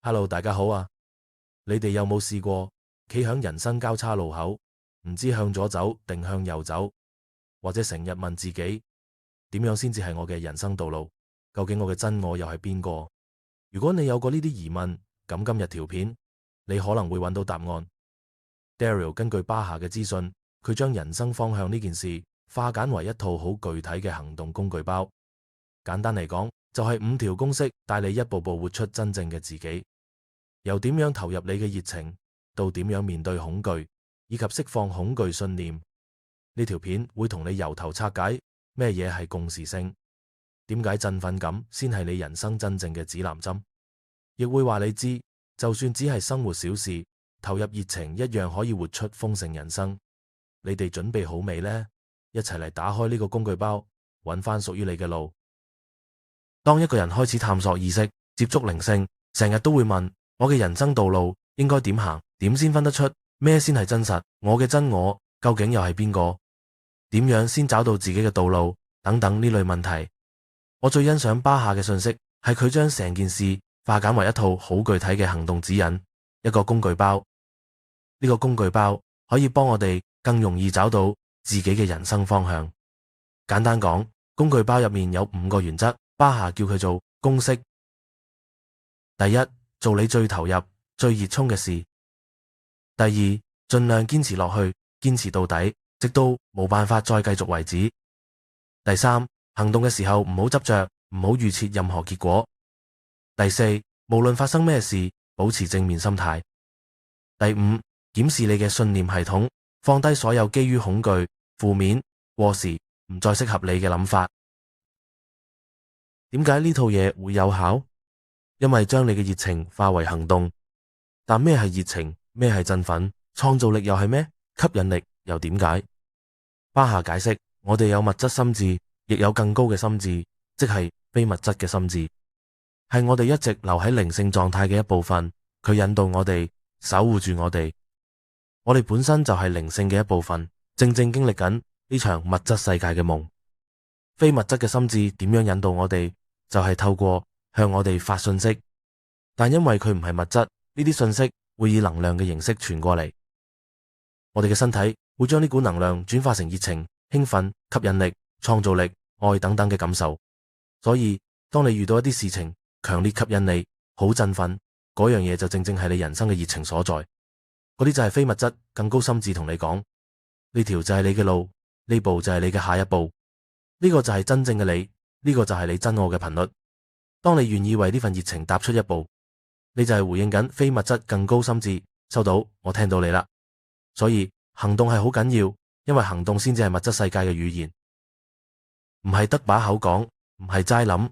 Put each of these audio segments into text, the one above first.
Hello，大家好啊！你哋有冇試過企響人生交叉路口，唔知向左走定向右走，或者成日問自己點樣先至係我嘅人生道路？究竟我嘅真我又係邊個？如果你有過呢啲疑問，咁今日條片你可能會揾到答案。Daryl 根據巴夏嘅資訊，佢將人生方向呢件事化簡為一套好具體嘅行動工具包。簡單嚟講，就係5條公式帶你一步步活出真正嘅自己。由點樣投入你嘅熱情，到點樣面對恐懼，以及釋放恐懼信念。呢條片會同你由頭拆解咩嘢係共時性，點解振奮感先係你人生真正嘅指南針，亦會話你知，就算只係生活小事，投入熱情一樣可以活出豐盛人生。你哋準備好未呢？一齊嚟打開呢個工具包，揾翻屬於你嘅路。當一個人開始探索意識，接觸靈性，成日都會問：我嘅人生道路應該點行？點先分得出咩先係真實？我嘅真我究竟又係邊個？點樣先找到自己嘅道路？等等呢類問題。我最欣賞巴夏嘅信息係佢將成件事化簡為一套好具體嘅行動指引，一個工具包。呢個工具包可以幫我哋更容易找到自己嘅人生方向。簡單講，工具包入面有5個原則，巴夏叫佢做公式。第一，做你最投入、最熱衷嘅事。第二，盡量堅持落去，堅持到底，直到冇辦法再繼續為止。第三，行動嘅時候唔好執着，唔好預設任何結果。第四，無論發生咩事，保持正面心態。第五，檢視你嘅信念系統，放低所有基於恐懼、負面、過時、唔再適合你嘅諗法。點解呢套嘢會有效？因為將你嘅熱情化為行動。但咩係熱情？咩係振奮？創造力又係咩？吸引力又點解？巴夏解釋，我哋有物質心智，亦有更高嘅心智，即係非物質嘅心智，係我哋一直留喺靈性狀態嘅一部分。佢引導我哋，守護住我哋。我哋本身就係靈性嘅一部分，正正經歷緊呢場物質世界嘅夢。非物質嘅心智點樣引導我哋？就係透過向我哋發信息，但因為佢唔係物質，呢啲信息會以能量嘅形式傳過嚟。我哋嘅身體會將呢股能量轉化成熱情、興奮、吸引力、創造力、愛等等嘅感受。所以當你遇到一啲事情強烈吸引你，好振奮，嗰樣嘢就正正係你人生嘅熱情所在。嗰啲就係非物質更高心智同你講，呢條就係你嘅路，呢步就係你嘅下一步，呢個就係真正嘅你，呢個就係你真我嘅頻率。當你願意為呢份熱情踏出一步，你就係回應緊非物質更高心智。收到，我聽到你啦。所以行動係好緊要，因為行動先至係物質世界嘅語言，唔係得把口講，唔係齋諗，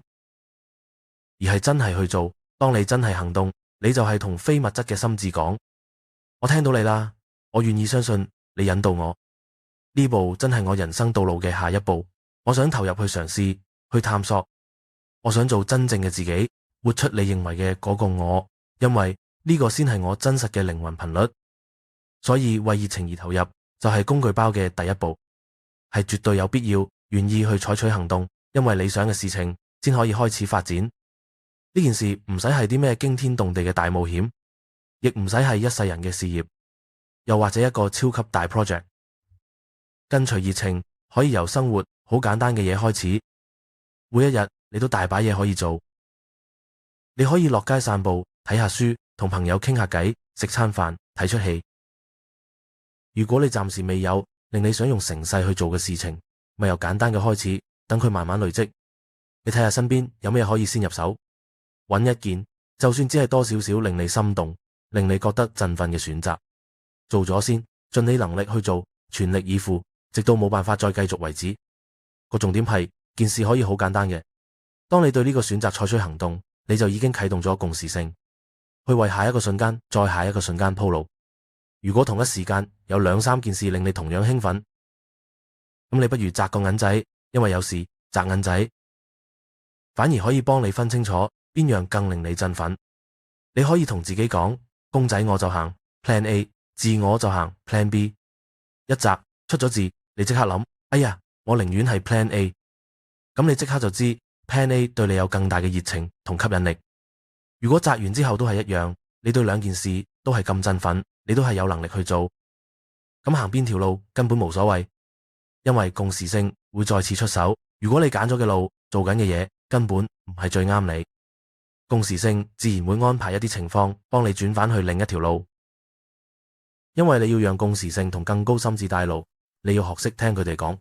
而係真係去做。當你真係行動，你就係同非物質嘅心智講：我聽到你啦，我願意相信你引導我，呢步真係我人生道路嘅下一步。我想投入去嘗試，去探索。我想做真正嘅自己，活出你認為嘅嗰個我，因為呢個先係我真實嘅靈魂頻率。所以為熱情而投入就係工具包嘅第一步，係絕對有必要願意去採取行動，因為理想嘅事情先可以開始發展。呢件事唔使係啲咩驚天動地嘅大冒險，亦唔使係一世人嘅事業，又或者一個超級大 project。跟隨熱情可以由生活好簡單嘅嘢開始，每一日你都大把嘢可以做。你可以落街散步，睇下書，同朋友傾下偈，食餐飯，睇出戲。如果你暫時未有令你想用成世去做嘅事情，咪由簡單嘅開始，等佢慢慢累積。你睇下身邊有咩可以先入手，揾一件就算只係多少少令你心動，令你覺得振奮嘅選擇，做咗先，盡你能力去做，全力以赴，直到冇辦法再繼續為止。個重點係件事可以好簡單嘅，當你對呢個選擇採取行動，你就已經啟動咗共時性，去為下一個瞬間再下一個瞬間鋪路。如果同一時間有2-3件事令你同樣興奮，咁你不如擲個銀仔，因為有時擲銀仔反而可以幫你分清楚邊樣更令你振奮。你可以同自己講，公仔我就行 Plan A， 自我就行 Plan B。 一擲出咗字，你即刻諗，哎呀，我寧願係 Plan A。 咁你即刻就知 Plan A 對你有更大嘅熱情同吸引力。如果擲完之後都係一樣，你對兩件事都係咁振奮，你都係有能力去做，咁行邊條路根本無所謂，因為共時性會再次出手。如果你揀咗嘅路做緊嘅嘢根本唔係最啱你，共時性自然會安排一啲情況幫你轉返去另一條路。因為你要讓共時性同更高心智帶路，你要學識聽佢哋講，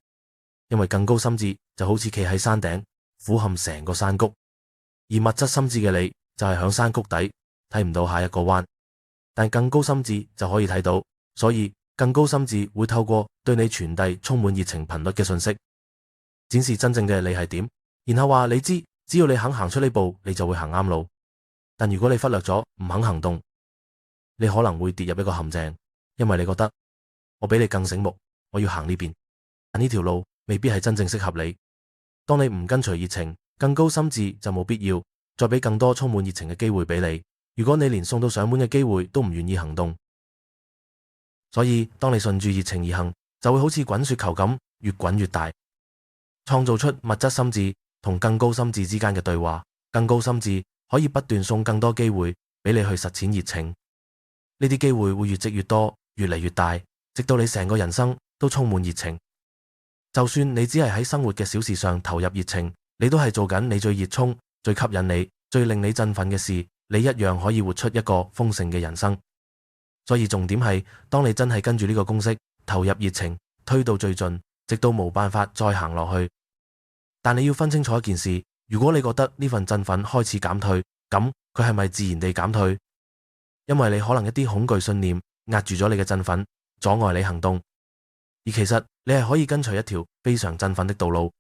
因為更高心智就好似企喺山頂俯瞰成個山谷，而物質心智嘅你就係響山谷底睇唔到下一個彎，但更高心智就可以睇到，所以更高心智會透過對你傳遞充滿熱情頻率嘅信息，展示真正嘅你係點，然後話你知，只要你肯行出呢步，你就會行啱路。但如果你忽略咗唔肯行動，你可能會跌入一個陷阱，因為你覺得我比你更醒目，我要行呢邊，但呢條路未必係真正適合你。當你唔跟隨熱情，更高心智就冇必要再俾更多充滿熱情嘅機會俾你。如果你連送到上門嘅機會都唔願意行動，所以當你順住熱情而行，就會好似滾雪球咁越滾越大，創造出物質心智同更高心智之間嘅對話。更高心智可以不斷送更多機會俾你去實踐熱情，呢啲機會會越積越多，越嚟越大，直到你成個人生都充滿熱情。就算你只係喺生活嘅小事上投入熱情，你都係做緊你最熱衷、最吸引你、最令你振奮嘅事，你一樣可以活出一個豐盛嘅人生。所以重點係，當你真係跟住呢個公式投入熱情，推到最盡，直到冇辦法再行落去。但你要分清楚一件事，如果你覺得呢份振奮開始減退，咁佢係咪自然地減退？因為你可能一啲恐懼信念壓住咗你嘅振奮，阻礙你行動。而其實你係可以跟隨一條非常振奮的道路。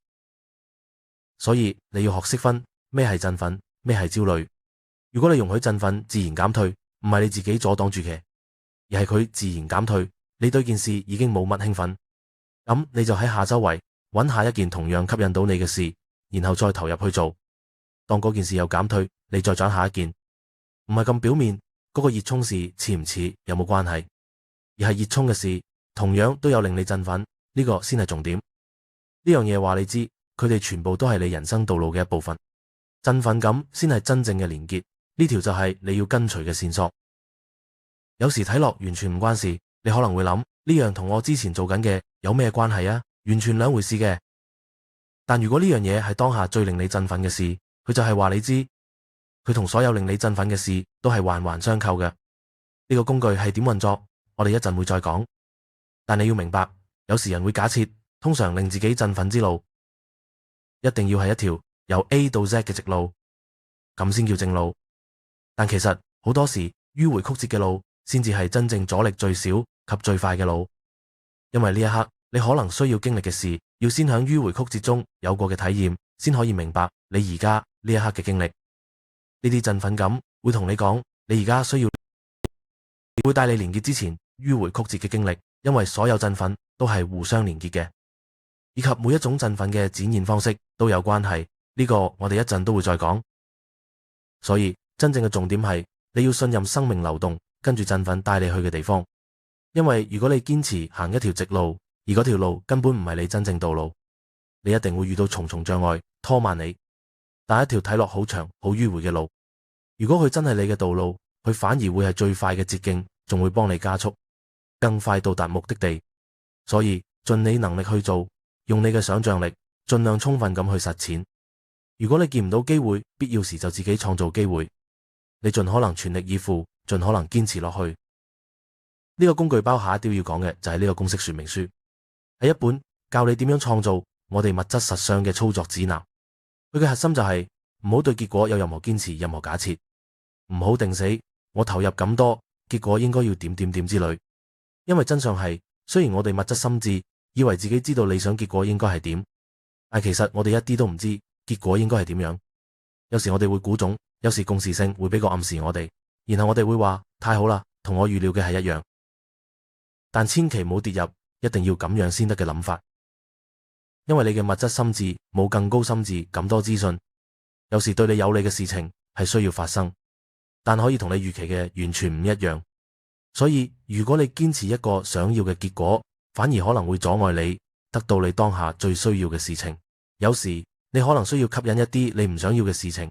所以你要學識分咩係振奮，咩係焦慮。如果你容許振奮自然減退，唔係你自己阻擋住嘅，而係佢自然減退，你對件事已經冇乜興奮，咁你就喺下周圍揾下一件同樣吸引到你嘅事，然後再投入去做。當嗰件事有減退，你再找下一件，唔係咁表面嗰個熱衷事似唔似有冇關係，而係熱衷嘅事同樣都有令你振奮，呢個先係重點。呢樣嘢話你知，佢哋全部都係你人生道路嘅一部分，振奮感先係真正嘅連結，呢條就係你要跟隨嘅線索。有時睇落完全唔關事，你可能會諗呢樣同我之前做緊嘅有咩關係啊？完全兩回事嘅。但如果呢樣嘢係當下最令你振奮嘅事，佢就係話你知，佢同所有令你振奮嘅事都係環環相扣嘅。呢個工具係點運作，我哋一陣會再講。但你要明白，有時人會假設，通常令自己振奮之路，一定要係一條由 A 到 Z 嘅直路，咁先叫正路。但其實好多時迂回曲折嘅路，先至係真正阻力最少及最快嘅路。因為呢一刻你可能需要經歷嘅事，要先響迂回曲折中有過嘅體驗，先可以明白你而家呢一刻嘅經歷。呢啲振奮感會同你講，你而家需要，會帶你連結之前迂回曲折嘅經歷。因為所有振奮都係互相連結嘅，以及每一種振奮嘅展現方式都有關係。呢個我哋一陣都會再講。所以真正嘅重點係你要信任生命流動，跟住振奮帶你去嘅地方。因為如果你堅持行一條直路，而嗰條路根本唔係你真正道路，你一定會遇到重重障礙拖慢你。但一條睇落好長好迂回嘅路，如果佢真係你嘅道路，佢反而會係最快嘅捷徑，仲會幫你加速，更快到達目的地。所以盡你能力去做，用你嘅想象力盡量充分咁去實踐。如果你見唔到機會，必要時就自己創造機會。你盡可能全力以赴，盡可能堅持落去。呢個工具包下一啲要講嘅就係呢個公式說明書，係一本教你點樣創造我哋物質實相嘅操作指南。佢嘅核心就係唔好對結果有任何堅持，任何假設，唔好定死我投入咁多，結果應該要點點點之類。因為真相係，雖然我哋物質心智以為自己知道理想結果應該係點，但其實我哋一啲都唔知結果應該係點樣。有時我哋會估中，有時共時性會俾個暗示我哋，然後我哋會話太好啦，同我預料嘅係一樣。但千祈唔好跌入一定要咁樣先得嘅諗法，因為你嘅物質心智冇更高心智咁多資訊。有時對你有利嘅事情係需要發生，但可以同你預期嘅完全唔一樣。所以如果你堅持一個想要嘅結果，反而可能會阻礙你得到你當下最需要嘅事情。有時你可能需要吸引一啲你唔想要嘅事情。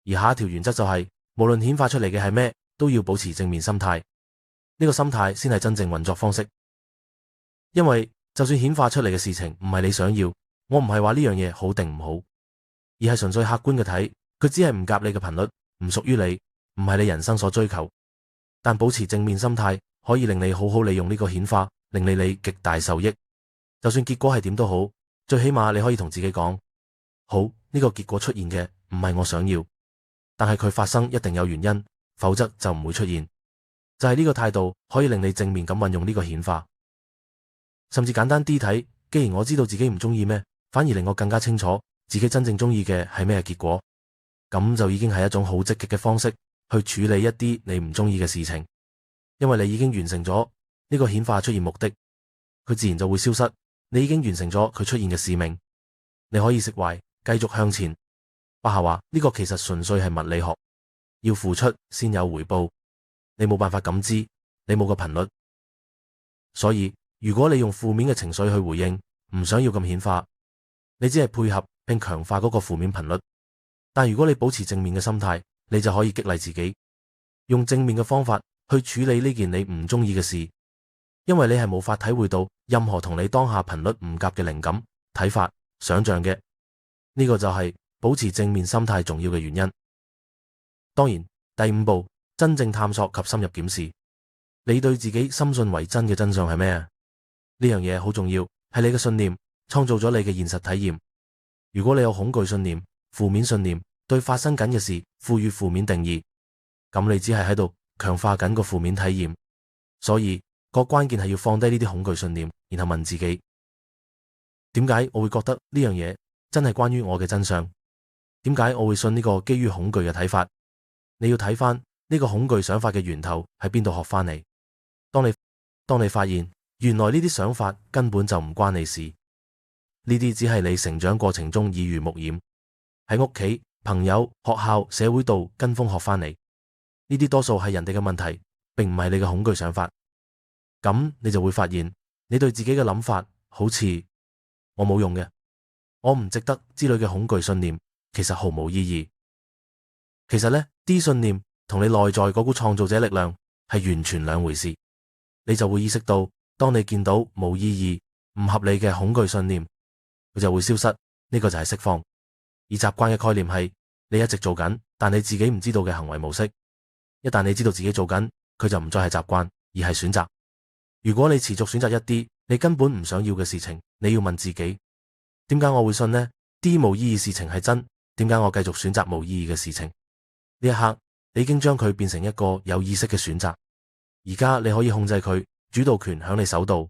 而下一條原則就係無論顯化出嚟嘅係咩，都要保持正面心態。呢個心態先係真正運作方式。因為就算顯化出嚟嘅事情唔係你想要，我唔係話呢樣嘢好定唔好，而係純粹客觀嘅睇，佢只係唔夾你嘅頻率，唔屬於你，唔係你人生所追求。但保持正面心態可以令你好好利用呢個顯化，令你極大受益。就算結果係點都好，最起碼你可以同自己講：好，呢個結果出現嘅唔係我想要，但係佢發生一定有原因，否則就唔會出現。就係呢個態度可以令你正面咁運用呢個顯化。甚至簡單啲睇，既然我知道自己唔中意咩，反而令我更加清楚自己真正中意嘅係咩結果，咁就已經係一種好積極嘅方式去處理一啲你唔中意嘅事情。因為你已經完成咗呢個顯化出現目的，佢自然就會消失。你已經完成咗佢出現嘅使命，你可以釋懷，繼續向前。巴夏話呢個其實純粹係物理學，要付出先有回報，你冇辦法感知，你冇個頻率。所以如果你用負面嘅情緒去回應，唔想要咁顯化，你只係配合並強化嗰個負面頻率。但如果你保持正面嘅心態，你就可以激勵自己，用正面嘅方法去處理呢件你唔中意嘅事，因為你係無法體會到任何同你當下頻率唔夾嘅靈感、睇法、想象嘅。呢個就係保持正面心態重要嘅原因。當然，第五步，真正探索及深入檢視，你對自己深信為真嘅真相係咩啊？呢樣嘢好重要，係你嘅信念創造咗你嘅現實體驗。如果你有恐懼信念、負面信念，對發生緊嘅事賦予負面定義，咁你只係喺度強化緊個負面體驗。所以個關鍵係要放低呢啲恐懼信念，然後問自己：點解我會覺得呢樣嘢真係關於我嘅真相？點解我會信呢個基於恐懼嘅睇法？你要睇翻呢個恐懼想法嘅源頭喺邊度學翻嚟。當你發現原來呢啲想法根本就唔關你事，呢啲只係你成長過程中耳濡目染，喺屋企、朋友、學校、社會度跟風學翻嚟，呢啲多數係人哋嘅問題，並唔係你嘅恐懼想法。咁你就會發現，你對自己嘅諗法好似我冇用嘅，我唔值得之類嘅恐懼信念，其實毫無意義。其實呢啲信念同你內在嗰股創造者力量係完全兩回事。你就會意識到，當你見到冇意義、唔合理嘅恐懼信念，佢就會消失。呢個就係釋放。而習慣嘅概念係你一直做緊，但你自己唔知道嘅行為模式。一旦你知道自己做緊，佢就唔再係習慣，而係選擇。如果你持續選擇一啲你根本唔想要嘅事情，你要問自己：點解我會信呢？啲冇意義事情係真，點解我繼續選擇冇意義嘅事情？呢一刻，你已經將佢變成一個有意識嘅選擇。而家你可以控制佢，主導權響你手度。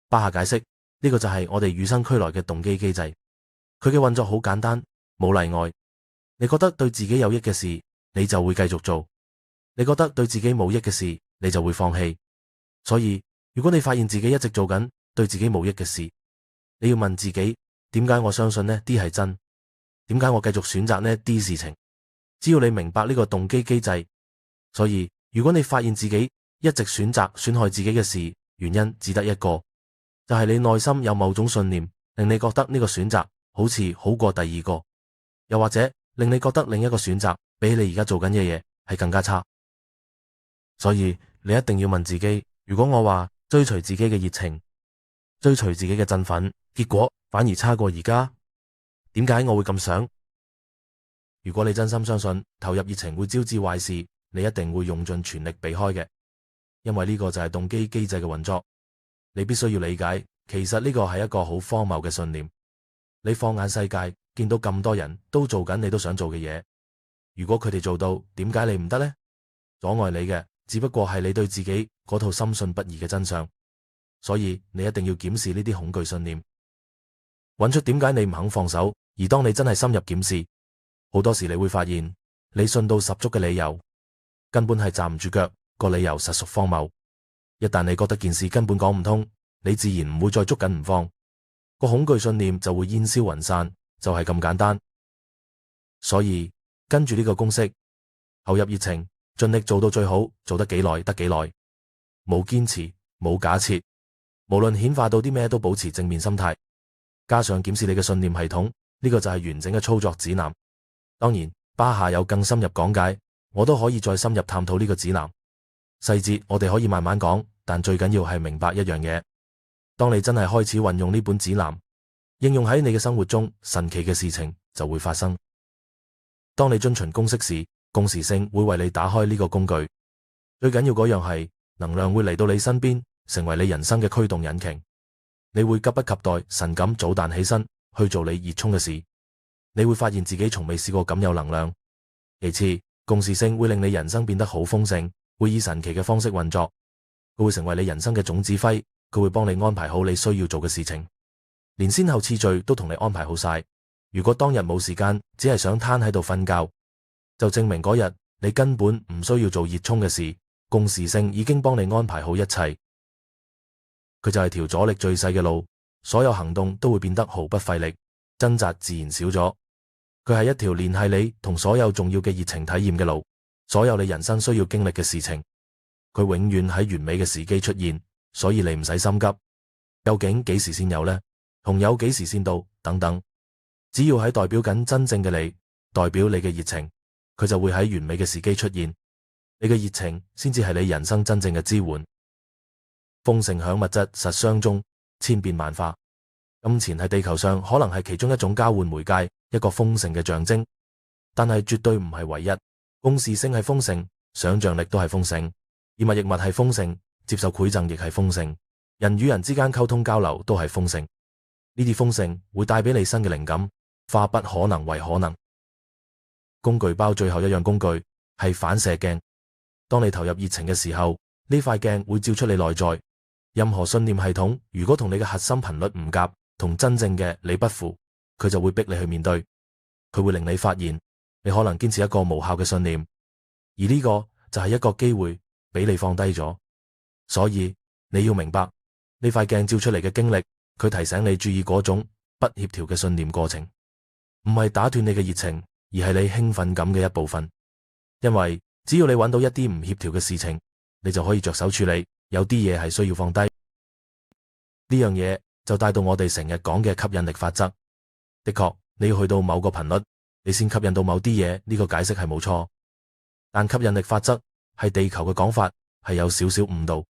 巴夏解釋，呢個就係我哋與生俱來嘅動機機制，佢嘅運作好簡單，冇例外。你覺得對自己有益嘅事，你就會繼續做；你覺得對自己冇益嘅事，你就會放棄。所以，如果你發現自己一直做緊對自己冇益嘅事，你要問自己：點解我相信呢啲係真？點解我繼續選擇呢啲事情？只要你明白呢個動機機制，所以如果你發現自己一直選擇損害自己嘅事，原因只得一個，就係你內心有某種信念，令你覺得呢個選擇好似好過第二個，又或者令你覺得另一個選擇比你而家做緊嘅嘢係更加差。所以你一定要問自己：如果我話追隨自己嘅熱情，追隨自己嘅振奮，結果反而差過而家，點解我會咁想？如果你真心相信投入熱情會招致壞事，你一定會用盡全力避開嘅，因為呢個就係動機機制嘅運作。你必須要理解，其實呢個係一個好荒謬嘅信念。你放眼世界，見到咁多人都做緊你都想做嘅嘢，如果佢哋做到，點解你唔得呢？阻礙你嘅只不過係你對自己嗰套深信不疑嘅真相。所以你一定要檢視呢啲恐懼信念，揾出點解你唔肯放手。而當你真係深入檢視，好多時你會發現，你信到十足嘅理由根本係站唔住腳，個理由實屬荒謬。一旦你覺得件事根本講唔通，你自然唔會再捉緊唔放，個恐懼信念就會煙消雲散，就係咁簡單。所以跟住呢個公式，投入熱情，盡力做到最好，做得幾耐得幾耐，冇堅持，冇假設，無論顯化到啲咩都保持正面心態，加上檢視你嘅信念系統，呢個就係完整嘅操作指南。當然，巴下有更深入講解，我都可以再深入探討呢個指南。細節我哋可以慢慢講，但最緊要係明白一樣嘢。當你真係開始運用呢本指南，應用喺你嘅生活中，神奇嘅事情就會發生。當你遵循公式時，共時性會為你打開呢個工具。最緊要嗰樣係能量會嚟到你身邊，成為你人生嘅驅動引擎。你會急不及待神咁早彈起身去做你熱衷嘅事。你會發現自己從未試過咁有能量。其次，共時性會令你人生變得好豐盛，會以神奇嘅方式運作。佢會成為你人生嘅總指揮，佢會幫你安排好你需要做嘅事情，連先後次序都同你安排好晒。如果當日冇時間，只係想攤喺度瞓覺，就證明嗰日你根本唔需要做熱衷嘅事。共時性已經幫你安排好一切。佢就係條阻力最細嘅路，所有行動都會變得毫不費力，掙扎自然少咗。佢係一條聯繫你同所有重要嘅熱情體驗嘅路，所有你人生需要經歷嘅事情，佢永遠喺完美嘅時機出現，所以你唔使心急。究竟幾時先有呢？同有幾時先到？等等，只要係代表緊真正嘅你，代表你嘅熱情，佢就會喺完美嘅時機出現。你嘅熱情先至係你人生真正嘅支援。豐盛響物質實相中千變萬化，金錢喺地球上可能係其中一種交換媒介，一個豐盛嘅象徵，但係絕對唔係唯一。共時性係豐盛，想象力都係豐盛，以物易物係豐盛，接受饋贈亦係豐盛，人與人之間溝通交流都係豐盛。呢啲豐盛會帶俾你新嘅靈感，化不可能為可能。工具包最後一樣工具係反射鏡。當你投入熱情嘅時候，呢塊鏡會照出你內在任何信念系統，如果同你嘅核心頻率唔夾，同真正嘅你不符，佢就會逼你去面對。佢會令你發現你可能堅持一個無效嘅信念，而呢個就係一個機會俾你放低咗。所以你要明白，呢塊鏡照出嚟嘅經歷，佢提醒你注意嗰種不協調嘅信念過程，唔係打斷你嘅熱情，而係你興奮感嘅一部分。因為只要你揾到一啲唔協調嘅事情，你就可以着手處理。有啲嘢係需要放低。呢樣嘢就帶到我哋成日講嘅吸引力法則。的確，你要去到某個頻率，你先吸引到某啲嘢，呢個解釋係冇錯。但吸引力法則係地球嘅講法，係有少少誤導。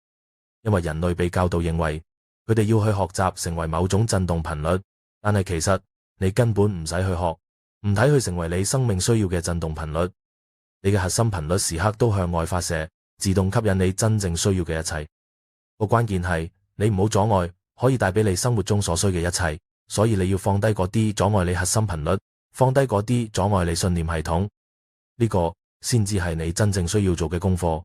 因為人類被教導認為佢哋要去學習成為某種震動頻率，但係其實你根本唔使去學，唔睇去成為你生命需要嘅震動頻率。你嘅核心頻率時刻都向外發射，自動吸引你真正需要嘅一切。個關鍵係你唔好阻礙可以帶俾你生活中所需嘅一切，所以你要放低嗰啲阻礙你核心頻率，放低嗰啲阻礙你信念系統。呢個先至係你真正需要做嘅功課。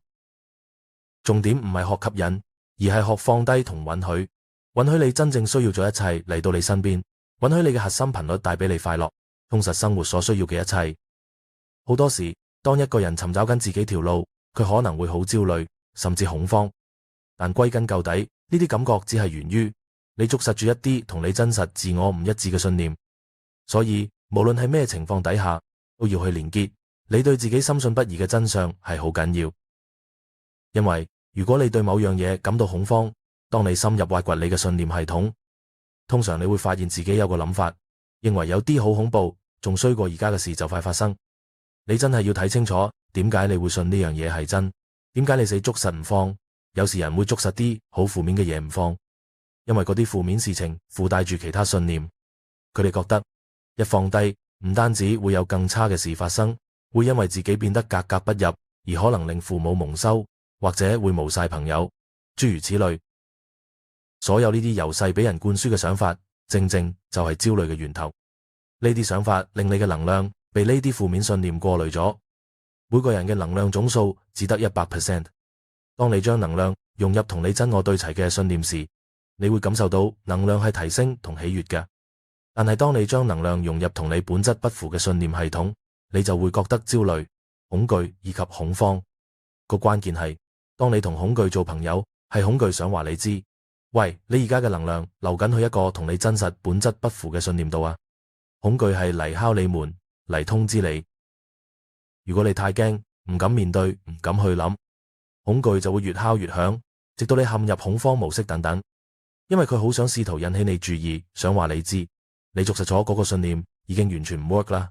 重點唔係學吸引，而係學放低同允許，允許你真正需要做一切嚟到你身邊，允許你嘅核心頻率帶俾你快樂，充實生活所需要嘅一切。好多時，當一個人尋找緊自己條路，佢可能會好焦慮，甚至恐慌。但歸根究底，呢啲感覺只係源於你捉實住一啲同你真實自我唔一致嘅信念。所以無論係咩情況底下，都要去連結你對自己深信不疑嘅真相係好緊要。因為如果你對某樣嘢感到恐慌，當你深入挖掘你嘅信念系統，通常你會發現自己有個諗法，認為有啲好恐怖，仲衰過而家嘅事就快發生。你真係要睇清楚，點解你會信呢樣嘢係真？點解你死捉實唔放？有時人會捉實啲好負面嘅嘢唔放，因為嗰啲負面事情附帶住其他信念。佢哋覺得一放低，唔單止會有更差嘅事發生，會因為自己變得格格不入，而可能令父母蒙羞，或者會無晒朋友，諸如此類。所有呢啲由細俾人灌輸嘅想法，正正就係焦慮嘅源頭。呢啲想法令你嘅能量被呢啲負面信念過濾咗。每個人嘅能量總數只得 100%。當你將能量融入同你真我對齊嘅信念時，你會感受到能量係提升同喜悅嘅。但係當你將能量融入同你本質不符嘅信念系統，你就會覺得焦慮、恐懼以及恐慌。個關鍵係，當你同恐懼做朋友，係恐懼想話你知，喂，你而家嘅能量流緊去一個同你真實本質不符嘅信念度啊。恐懼係嚟敲你門，嚟通知你。如果你太驚，唔敢面對，唔敢去諗，恐懼就會越敲越響，直到你陷入恐慌模式等等。因為佢好想試圖引起你注意，想話你知，你捉實咗嗰個信念已經完全唔 work 啦。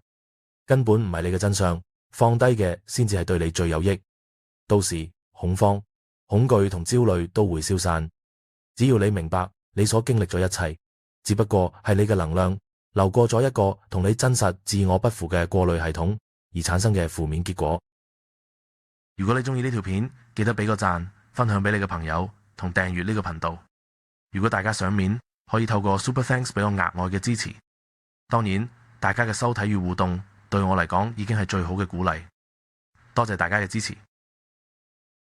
根本唔係你嘅真相，放低嘅先至係對你最有益。到時恐慌、恐懼同焦慮都會消散。只要你明白你所經歷咗一切，只不過係你嘅能量流過咗一個同你真實自我不符嘅過濾系統而產生嘅負面結果。如果你中意呢條片，記得俾個讚，分享俾你嘅朋友，同訂閱呢個頻道。如果大家賞面，可以透過 Super Thanks 俾我額外嘅支持。當然，大家嘅收睇與互動對我嚟講已經係最好嘅鼓勵。多謝大家嘅支持。